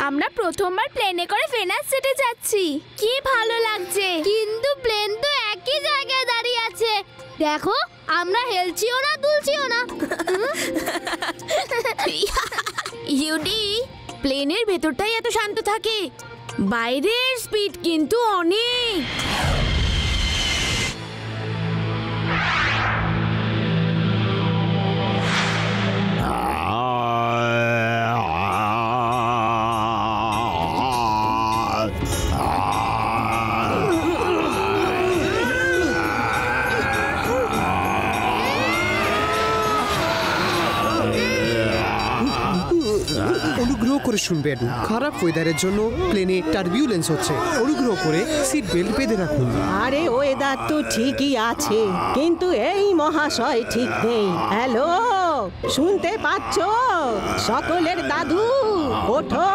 আমরা প্রথমবার প্লেনে করে ভেনাস সিটি যাচ্ছি, কি ভালো লাগছে। কিন্তু প্লেন তো একই জায়গায় দাঁড়িয়ে আছে, দেখো আমরা হেলছিও না দুলছিও না। ইউডি, প্লেনের ভেতরটাই এত শান্ত থাকে, বাইরের স্পিড কিন্তু অনেক। অনুগ্রহ করে শুনবেন, খারাপ ওয়েদারের জন্য প্লেনে টার্বিউলেন্স হচ্ছে। অনুগ্রহ করে সিট বেল্ট বেঁধে রাখুন। আরে ওয়েদার তো ঠিকই আছে, কিন্তু এই মহাশয় ঠিক নেই। হ্যালো, শুনতে পাচ্ছ? সকলের দাদু ওঠো।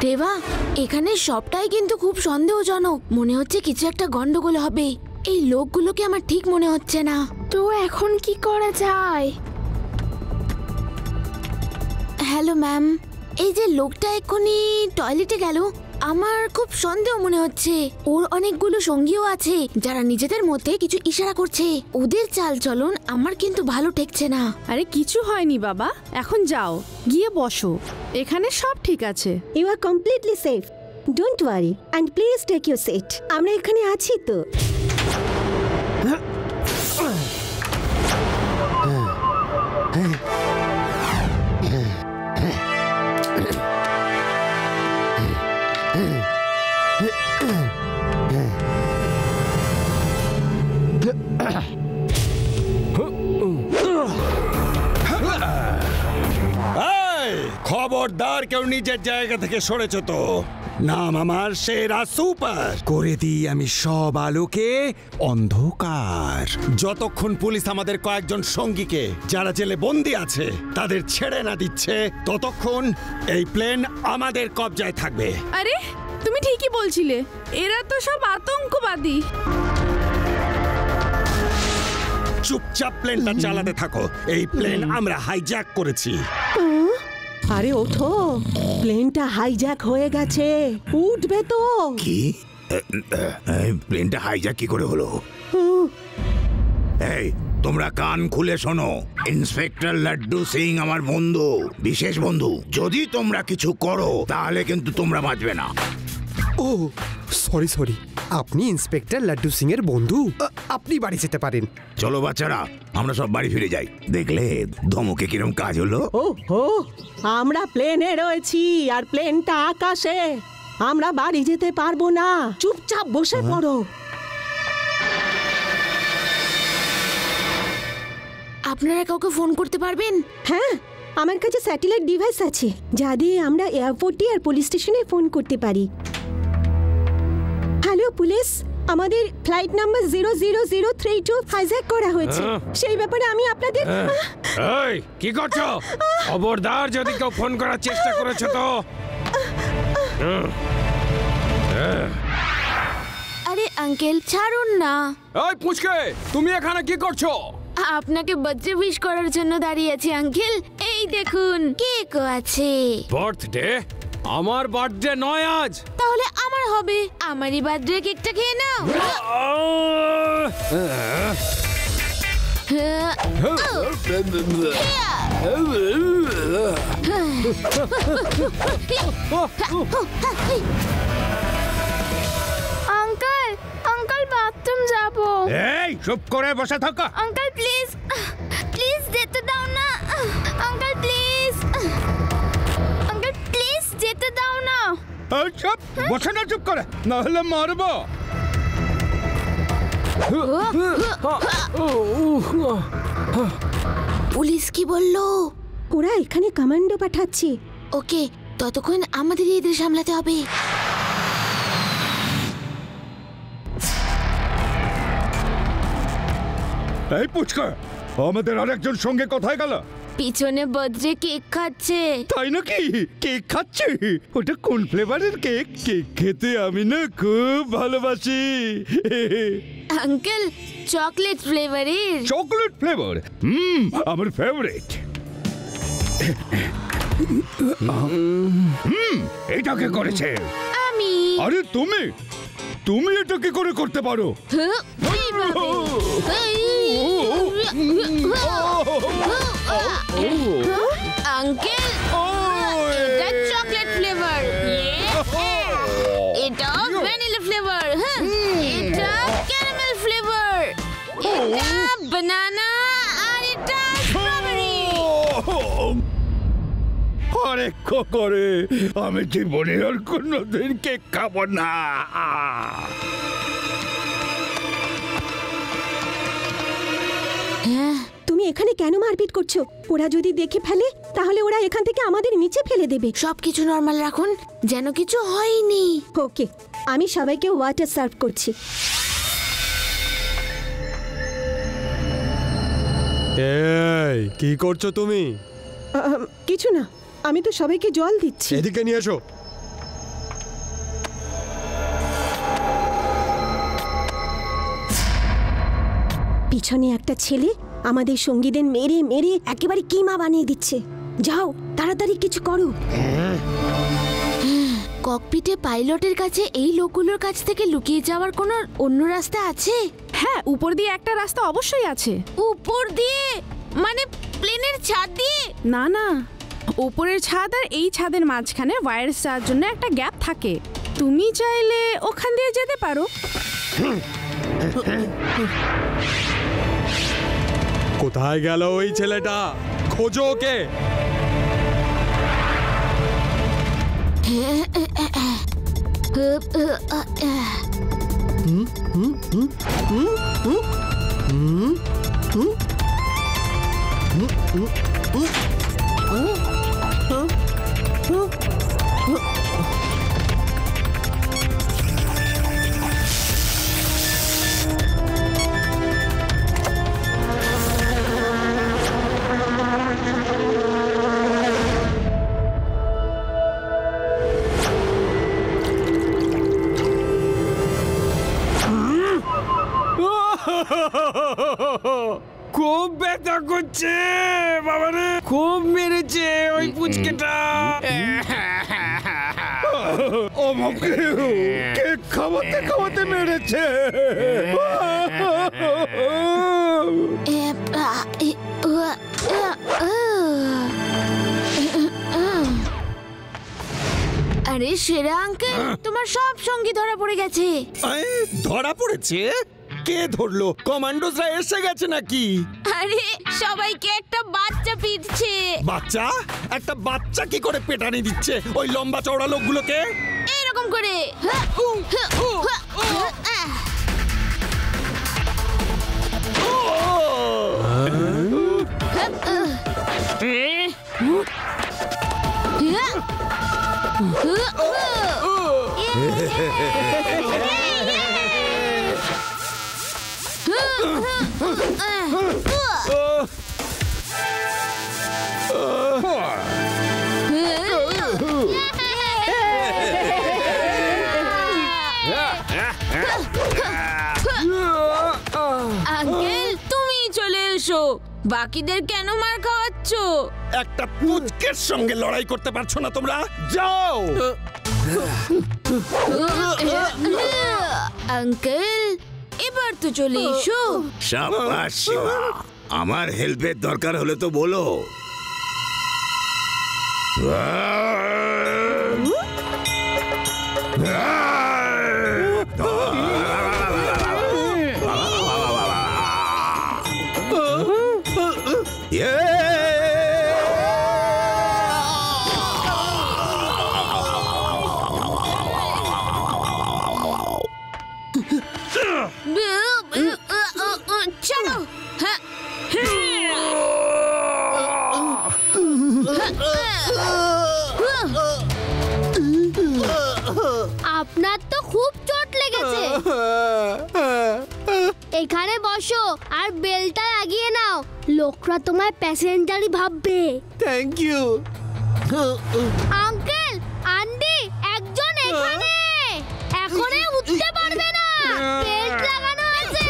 দেবা, এখানে সবটাই কিন্তু খুব সন্দেহজনক। মনে হচ্ছে কিছু একটা গন্ডগোল হবে। এই লোকগুলোকে আমার ঠিক মনে হচ্ছে না। তো এখন কি করা যায়? হ্যালো ম্যাম, এই যে লোকটা এক্ষুনি টয়লেটে গেল, আমার খুব সন্দেহ মনে হচ্ছে। ওর অনেকগুলো সঙ্গীও আছে যারা নিজেদের মধ্যে কিছু ইশারা করছে। ওদের চাল চলন আমার কিন্তু ভালো ঠেকছে না। আরে কিছু হয়নি বাবা, এখন যাও গিয়ে বসো, এখানে সব ঠিক আছে। You are completely safe, don't worry and please take your seat. আমরা এখানে আছি তো। খবরদার কেউ নিজের জায়গা থেকে সরেছ তো। নাম আমার সেরা সুপার। করে দিই আমি সব আলোকে অন্ধকার। যতক্ষণ পুলিশ আমাদের কয়েকজন সঙ্গীকে যারা জেলে বন্দি আছে তাদের ছেড়ে না দিচ্ছে, ততক্ষণ এই প্লেন আমাদের কবজায় থাকবে। আরে তুমি ঠিকই বলছিলে, এরা তো সব আতঙ্কবাদী। চুপচাপ প্লেনটা চালাতে থাকো। এই প্লেন আমরা হাইজ্যাক করেছি। আরে ওঠো, প্লেনটা হাইজ্যাক হয়ে গেছে, উঠবে তো। কি? প্লেনটা হাইজ্যাক কি করে হলো? এই তোমরা কান খুলে শোনো, ইন্সপেক্টর লাড্ডু সিং আমার বন্ধু, বিশেষ বন্ধু। যদি তোমরা কিছু করো তাহলে কিন্তু তোমরা বাঁচবে না। ও সরি সরি, আপনি ইন্সপেক্টর লাড্ডু সিং এর বন্ধু, আপনি বাড়ি যেতে পারেন। চলো বাচ্চারা, আমরা সব বাড়ি ফিরে যাই। দেখলে ধমকে কিরম কাজ হলো? ও হো, আমরা প্লেনে রয়েছি আর প্লেনটা আকাশে। আমরা বাড়ি যেতে পারবো না, চুপচাপ বসে পড়ো। আপনারা কাউকে ফোন করতে পারবেন? হ্যাঁ, আমার কাছে স্যাটেলাইট ডিভাইস আছে যা দিয়ে আমরা এয়ারপোর্টে আর পুলিশ স্টেশনে ফোন করতে পারি। হ্যালো পুলিশ, আমাদের ফ্লাইট নাম্বার 00032 হাইজ্যাক করা হয়েছে। সেই ব্যাপারে আমি আপনাদের। এই কি করছো? খবরদার যদি কেউ ফোন করার চেষ্টা করেছো তো। আরে আঙ্কেল ছাড়ুন না। এই পুচকে, তুমি এখানে কি করছো? আপনাকে বার্থডে উইশ করার জন্য দাঁড়িয়ে আছি আঙ্কেল। এই দেখুন কেকও আছে। বার্থডে? আমার বার্থডে নয় আজ। তাহলে আমার হবে। আমারই বার্থডে কেকটা খেয়ে নাও। আঙ্কেল, আঙ্কেল বাথরুম যাবো। এই চুপ করে বসে থাকো। আঙ্কেল প্লিজ, প্লিজ যেতে দাও না। আঙ্কেল প্লিজ, আঙ্কেল প্লিজ যেতে দাও না। এই চুপ, বসে না চুপ করে, না হলে মারবো। পুলিশ কি বললো? ওরা এখানে কমান্ডো পাঠাচ্ছে। ওকে, ততক্ষণ আমাদের এদের সামলাতে হবে। এই পুচকা, আমাদের আরেকজন সঙ্গে কোথায় গেল? পিছনে বদ্রে কেক খাচ্ছে। তাই নাকি? কেক খাচ্ছে? ওটা কোন ফ্লেভারের কেক? কেক খেতে আমি না খুব ভালোবাসি। আঙ্কেল, চকলেট ফ্লেভারের। Chocolate flavour? আমার ফেভারিট। এটা কে করেছে? আমি। আরে তুমি এটা কি করে করতে পারো? আঙ্কেল, এটা চকলেট ফ্লেভার, এটা ভ্যানিলা ফ্লেভার, এটা ক্যারামেল ফ্লেভার, এটা বানানা, আর এটা স্ট্রবেরি। আরে করে আমি জীবনে আর কোনোদিন কেক খাবো না। তুমি এখানে কেন মারপিট করছো? ওরা যদি দেখে ফেলে তাহলে ওরা এখান থেকে আমাদের নিচে ফেলে দেবে। সবকিছু নরমাল রাখুন, যেন কিছু হয়নি। ওকে, আমি সবাইকে ওয়াটার সার্ভ করছি। এই কি করছো তুমি? কিছু না, আমি তো সবাইকে জল দিচ্ছি। এদিকে নিয়ে এসো। পিছনে একটা ছেলে আমাদের সঙ্গীদের মেরে মেরে একেবারে কিমা বানিয়ে দিচ্ছে। যাও, তাড়াতাড়ি কিছু করো। ককপিটে পাইলটের কাছে এই লোকগুলোর কাছ থেকে লুকিয়ে যাওয়ার কোনো অন্য রাস্তা আছে? হ্যাঁ, উপর দিয়ে একটা রাস্তা অবশ্যই আছে। উপর দিয়ে? মানে প্লেনের ছাদ দিয়ে? না না, উপরের ছাদ আর এই ছাদের মাঝখানে ওয়্যারলেস যাওয়ার জন্য একটা গ্যাপ থাকে। তুমি চাইলে ওখান দিয়ে যেতে পারো। কোথায় গেল ওই ছেলেটা? খোঁজো ওকে। খুব ব্যথা করছে বাবারে, খুব মেরেছে ওই পুচকেটা। আমাকে কেক খাওয়াতে খাওয়াতে মেরেছে। আরে সেরা আঙ্কেল, তোমার সব সঙ্গী ধরা পড়ে গেছে। ধরা পড়েছে? কে ধরলো? কমান্ডোসরা এসে গেছে নাকি? আরে সবাইকে একটা বাচ্চা পিটছে। বাচ্চা? একটা বাচ্চা কি করে পেটানি দিচ্ছে ওই লম্বা চওড়া লোকগুলোকে? এরকম করে। আঙ্কেল, তুমি চলে এসো। বাকিদের কেন মার খাওয়াচ্ছ? একটা পুচকের সঙ্গে লড়াই করতে পারছো না তোমরা? যাও। আঙ্কেল, এবার তো চলে এসো। শাবাশ শিবা, আমার হেল্পের দরকার হলে তো বলো। চলো। আপনার তো খুব চোট লেগেছে। এখানে বসো আর বেলটা লাগিয়ে নাও, লোকরা তোমায় প্যাসেঞ্জারই ভাববে। Thank you. আঙ্কেল, আন্টি, একজন এখানে। এখনই উঠতে পারবে না, বেল্ট লাগানো আছে।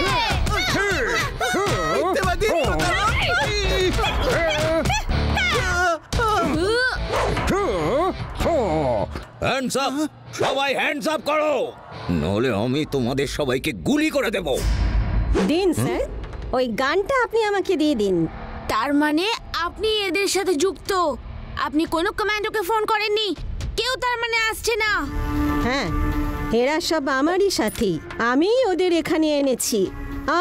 হ্যান্ডস আপ, সবাই হ্যান্ডস আপ করো, নলে আমি তোমাদের সবাইকে গুলি করে দেব। দিন স্যার, ওই গানটা আপনি আমাকে দিয়ে দিন। তার মানে আপনি এদের সাথে যুক্ত? আপনি কোনো কমান্ডোকে ফোন করেননি? কেউ তার মানে আসছে না? হ্যাঁ, এরা সব আমারই সাথী, আমি ওদের এখানে এনেছি।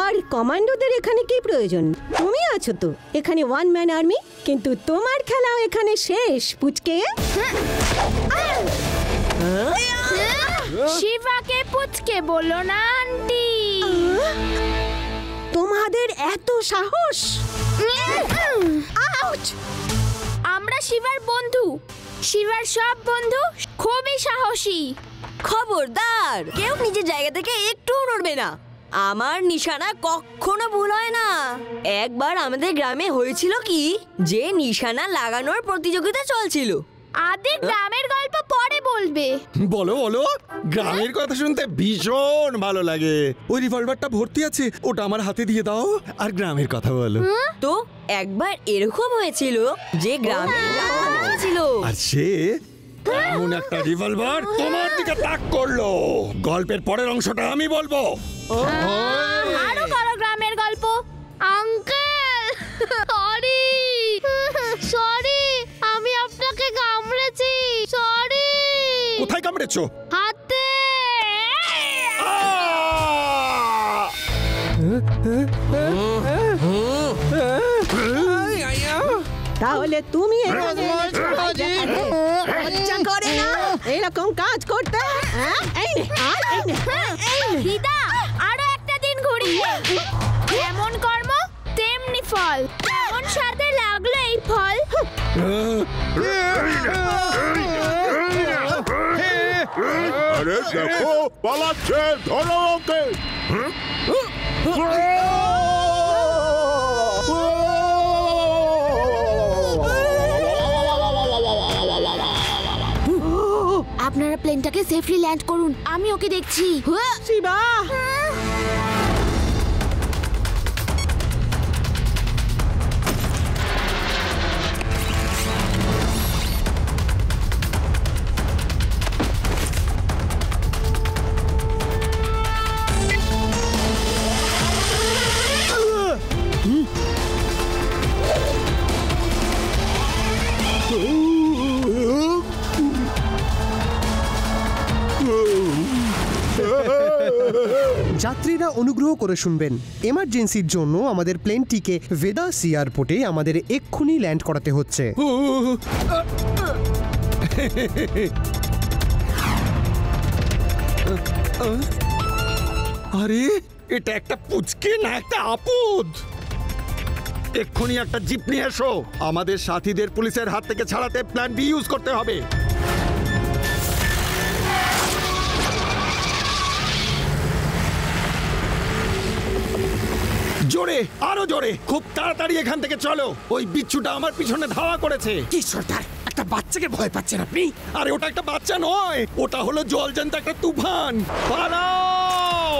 আর কমান্ডোদের এখানে কি প্রয়োজন? তুমি আছো তো এখানে ওয়ান ম্যান আর্মি, কিন্তু তোমার খেলাও এখানে শেষ, পুচকে। শিবাকে পুচকে বলো না আন্টি। তোমাদের এত সাহস! আমরা শিবার বন্ধু, শিবার সব বন্ধু খুবই সাহসী। খবরদার, কেউ নিজের জায়গা থেকে একটু নড়বে না। আমার নিশানা কখনো ভুল হয় না। একবার আমাদের গ্রামে হয়েছিল কি, যে নিশানা লাগানোর প্রতিযোগিতা চলছিল। আদি গ্রামের গল্প পরে বলবে। বলো বলো, গ্রামের কথা শুনতে ভীষণ ভালো লাগে। ওই রিভলভারটা ভর্তি আছে, ওটা আমার হাতে দিয়ে দাও আর গ্রামের কথা বলো। তো একবার এরকম হয়েছিল যে গ্রামে ছিল, আর সে এমন একটা রিভলভার তোমার দিকে তাক করলো। গল্পের পরের অংশটা আমি বলবো। আরো বড় গ্রামের গল্প। আঙ্কেল, সরি সরি, আমি আপনাকে কামড়েছি, সরি। কোথায় কামড়েছো? হাতে। তাহলে তুমি এখানে লজ্জা করে না এরকম কাজ করতে? দিদা, আরো একটা দিন ঘুরিয়ে। যেমন কর্ম তেমনি ফল, এমন সাথে লাগলো এই ফল। আরে দেখো, পালাচ্ছে, ধরো ওকে। আপনারা প্লেনটাকে সেফলি ল্যান্ড করুন, আমি ওকে দেখছি। শিবা, যাত্রীরা অনুগ্রহ করে শুনবেন, এমার্জেন্সির জন্য আমাদের প্লেনটিকে ভেদাস এয়ারপোর্টে আমাদের এক্ষুনি ল্যান্ড করাতে হচ্ছে। আরে এটা একটা পুচকে না একটা আপদ। এক্ষুনি একটা জিপ নিয়ে এসো, আমাদের সাথীদের পুলিশের হাত থেকে ছাড়াতে প্ল্যান বি ইউজ করতে হবে। জোরে, আরো জোরে, খুব তাড়াতাড়ি এখান থেকে চলো। ওই বিচ্ছুটা আমার পিছনে ধাওয়া করেছে। কি সর্দার, একটা বাচ্চাকে ভয় পাচ্ছেন আপনি? আরে ওটা একটা বাচ্চা নয়, ওটা হলো জলজ্যান্ত একটা তুফান। পালাও!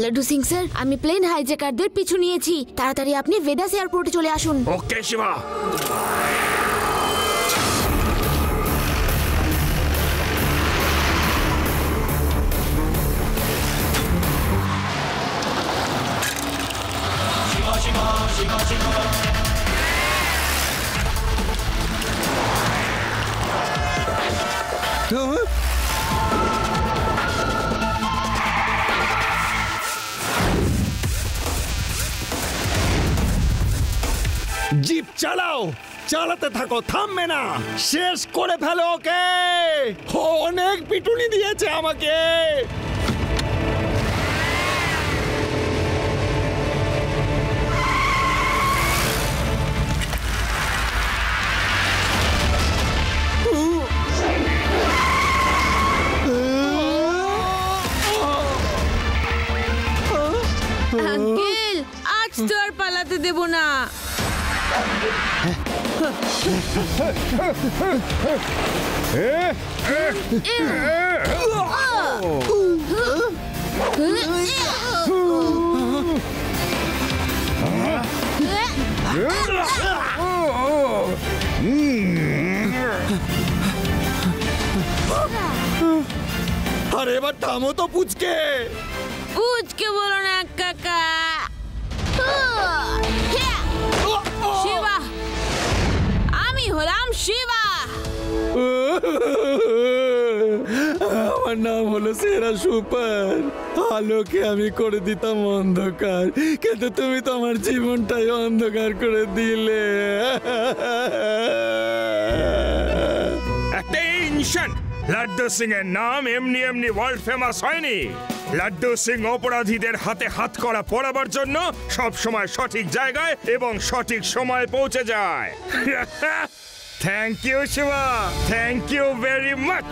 লাড্ডু সিং স্যার, আমি প্লেন হাইজ্যাকারদের পিছু নিয়েছি। তাড়াতাড়ি আপনি ভেদাস এয়ারপোর্টে চলে আসুন। ওকে শিবা। জিপ চালাও, চালাতে থাকো, থামবে না, শেষ করে ফেলো ওকে। অনেক পিটুনি দিয়েছে আমাকে। আঙ্কেল আজ তো আর পালাতে দেব না। আরে এবার থামো তো পুচকে। পুচকে বলো না কাকা। শিবা, আমি হলাম শিবা। আমার নাম হলো সেরা সুপার। আলোকে আমি করে দিতাম অন্ধকার, কিন্তু তুমি তো আমার জীবনটাই অন্ধকার করে দিলে। অ্যাটেনশন! লাড্ডু সিং এর নাম এমনি এমনি ওয়ার্ল্ড ফেমাস হয়নি। লাড্ডু সিং অপরাধীদের হাতে হাত করা পড়াবার জন্য সব সময় সঠিক জায়গায় এবং সঠিক সময় পৌঁছে যায়। Thank you Shiva, thank you very much.